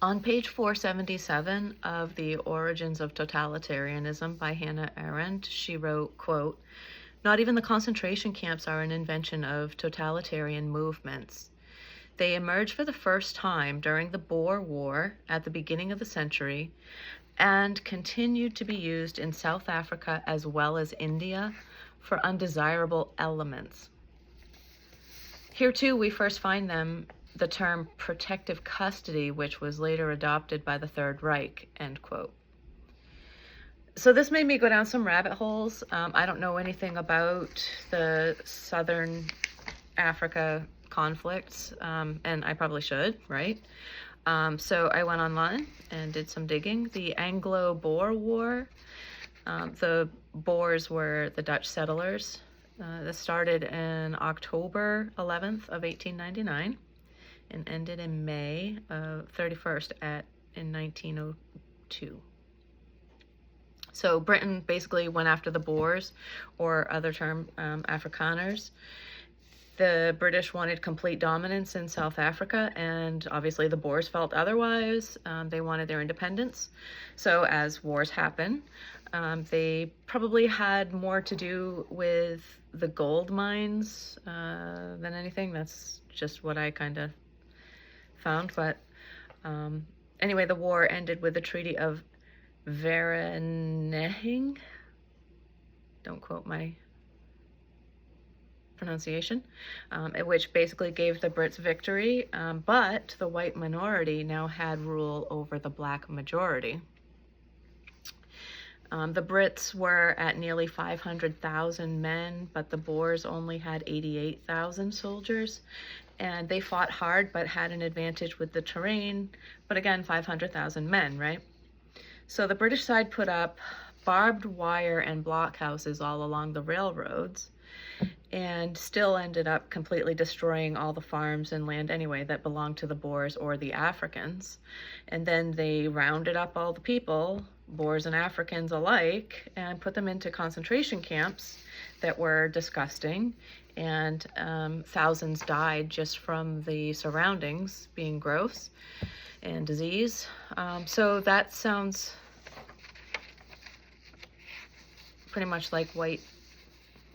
On page 477 of The Origins of Totalitarianism by Hannah Arendt, she wrote, quote, "Not even the concentration camps are an invention of totalitarian movements. They emerged for the first time during the Boer War at the beginning of the century and continued to be used in South Africa as well as India for undesirable elements. Here too we first find the term protective custody, which was later adopted by the Third Reich," end quote. So this made me go down some rabbit holes. I don't know anything about the Southern Africa conflicts, and I probably should, right? So I went online and did some digging. The Anglo-Boer War, the Boers were the Dutch settlers. This started in October 11th of 1899 and ended in May 31st in 1902. So Britain basically went after the Boers, or other term, Afrikaners. The British wanted complete dominance in South Africa, and obviously the Boers felt otherwise. They wanted their independence. So as wars happen, they probably had more to do with the gold mines than anything. That's just what I kind of found. But anyway, the war ended with the Treaty of Vereeniging. Don't quote my pronunciation, which basically gave the Brits victory, but the white minority now had rule over the black majority. The Brits were at nearly 500,000 men, but the Boers only had 88,000 soldiers, and they fought hard but had an advantage with the terrain, but again, 500,000 men, right? So the British side put up barbed wire and blockhouses all along the railroads, and still ended up completely destroying all the farms and land anyway that belonged to the Boers or the Africans. And then they rounded up all the people, Boers and Africans alike, and put them into concentration camps that were disgusting, and thousands died just from the surroundings being gross and disease. So that sounds pretty much like white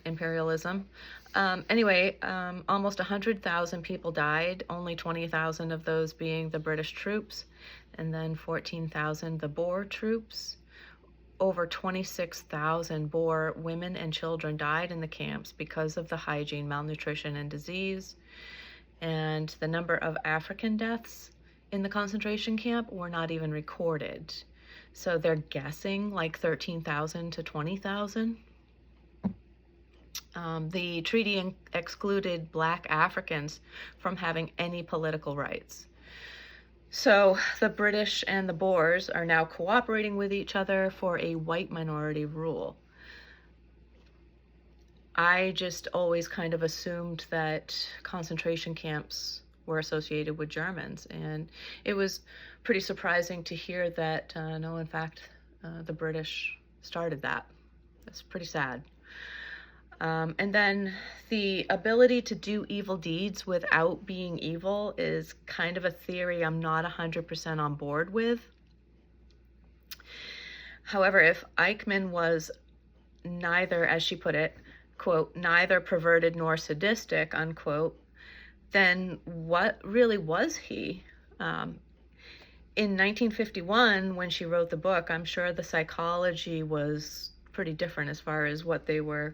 imperialism. Anyway, almost 100,000 people died, only 20,000 of those being the British troops, and then 14,000 the Boer troops. Over 26,000 Boer women and children died in the camps because of the hygiene, malnutrition, and disease. And the number of African deaths in the concentration camp were not even recorded. So they're guessing like 13,000 to 20,000. The treaty excluded black Africans from having any political rights. So the British and the Boers are now cooperating with each other for a white minority rule. I just always kind of assumed that concentration camps were associated with Germans, and it was pretty surprising to hear that no, in fact, the British started that. That's pretty sad. And then the ability to do evil deeds without being evil is kind of a theory I'm not 100% on board with. However, if Eichmann was neither, as she put it, quote, neither perverted nor sadistic, unquote, then what really was he? In 1951, when she wrote the book, I'm sure the psychology was pretty different as far as what they were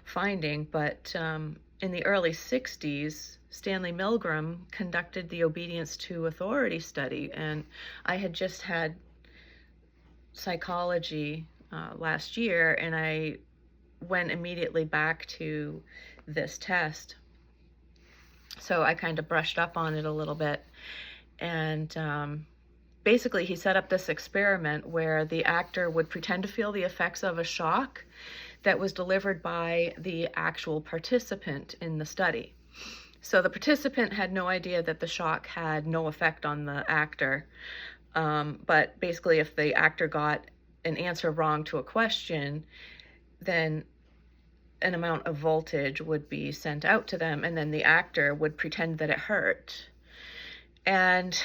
finding, but in the early 60s, Stanley Milgram conducted the obedience to authority study, and I had just had psychology last year, and I went immediately back to this test. So I kind of brushed up on it a little bit, and basically he set up this experiment where the actor would pretend to feel the effects of a shock that was delivered by the actual participant in the study. So the participant had no idea that the shock had no effect on the actor, but basically if the actor got an answer wrong to a question, then an amount of voltage would be sent out to them, and then the actor would pretend that it hurt. And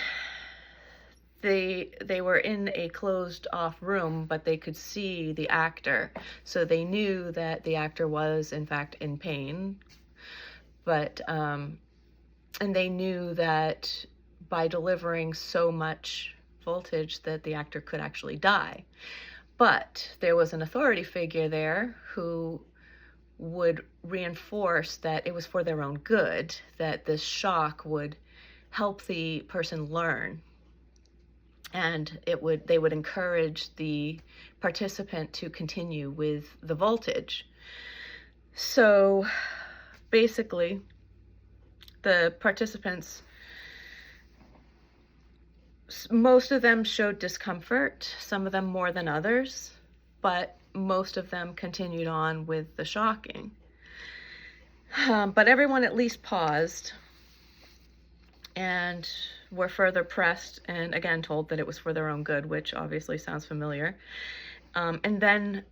they were in a closed off room, but they could see the actor, so they knew that the actor was in fact in pain. But and they knew that by delivering so much voltage that the actor could actually die. But there was an authority figure there who would reinforce that it was for their own good, that this shock would help the person learn, and they would encourage the participant to continue with the voltage. So basically, the participants, most of them showed discomfort, some of them more than others, but most of them continued on with the shocking. But everyone at least paused and were further pressed and again told that it was for their own good, which obviously sounds familiar. And then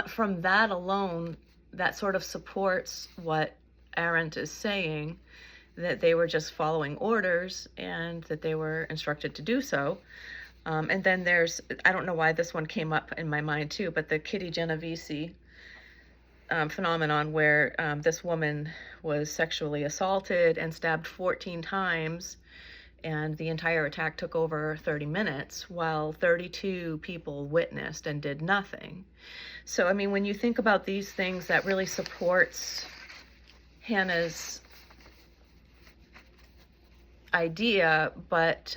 from that alone, that sort of supports what Arendt is saying, that they were just following orders and that they were instructed to do so. And then there's, I don't know why this one came up in my mind too, but the Kitty Genovese phenomenon where this woman was sexually assaulted and stabbed 14 times, and the entire attack took over 30 minutes while 32 people witnessed and did nothing. So, I mean, when you think about these things, that really supports Hannah's idea, but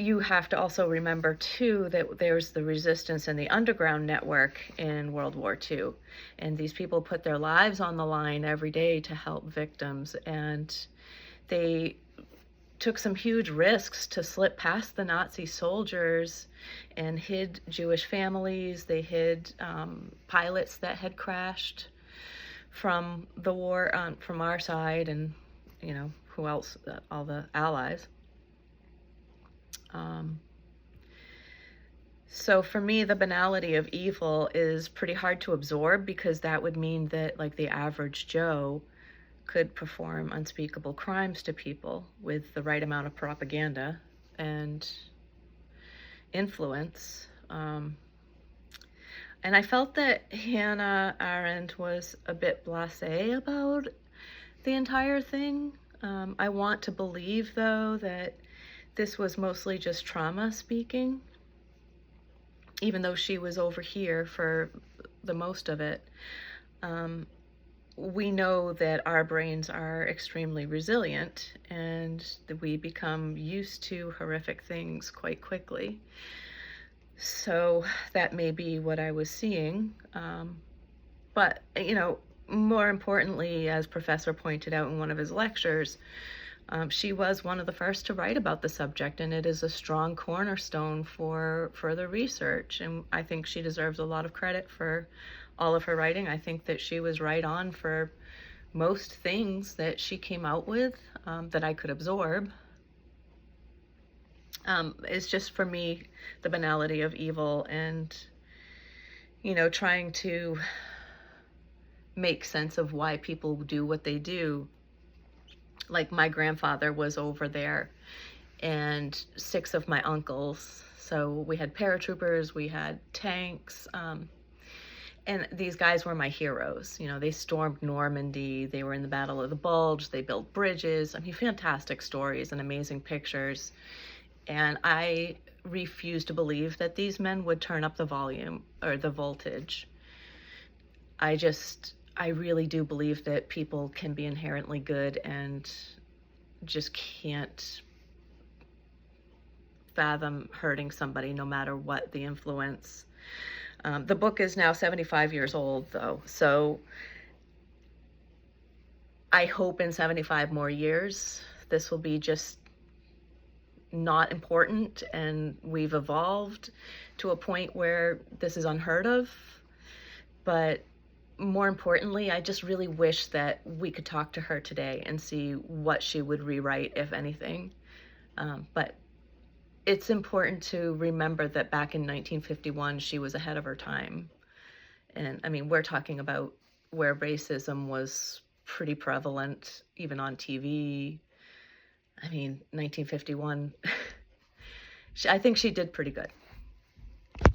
you have to also remember too that there's the resistance and the underground network in World War II, and these people put their lives on the line every day to help victims, and they took some huge risks to slip past the Nazi soldiers and hid Jewish families. They hid pilots that had crashed from the war from our side, and you know who else, all the allies. So for me, the banality of evil is pretty hard to absorb, because that would mean that like the average Joe could perform unspeakable crimes to people with the right amount of propaganda and influence. And I felt that Hannah Arendt was a bit blasé about the entire thing. I want to believe, though, that this was mostly just trauma speaking, even though she was over here for the most of it. We know that our brains are extremely resilient and that we become used to horrific things quite quickly. So that may be what I was seeing. But, you know, more importantly, as Professor pointed out in one of his lectures, she was one of the first to write about the subject, and it is a strong cornerstone for further research. And I think she deserves a lot of credit for all of her writing. I think that she was right on for most things that she came out with that I could absorb. It's just, for me, the banality of evil and, you know, trying to make sense of why people do what they do. Like, my grandfather was over there, and 6 of my uncles. So we had paratroopers, we had tanks, and these guys were my heroes. You know, they stormed Normandy, they were in the Battle of the Bulge, they built bridges. I mean, fantastic stories and amazing pictures. And I refuse to believe that these men would turn up the volume or the voltage. I really do believe that people can be inherently good and just can't fathom hurting somebody no matter what the influence. The book is now 75 years old, though, so I hope in 75 more years this will be just not important, and we've evolved to a point where this is unheard of. But more importantly, I just really wish that we could talk to her today and see what she would rewrite, if anything. But it's important to remember that back in 1951, she was ahead of her time. And I mean, we're talking about where racism was pretty prevalent, even on TV. I mean, 1951. I think she did pretty good.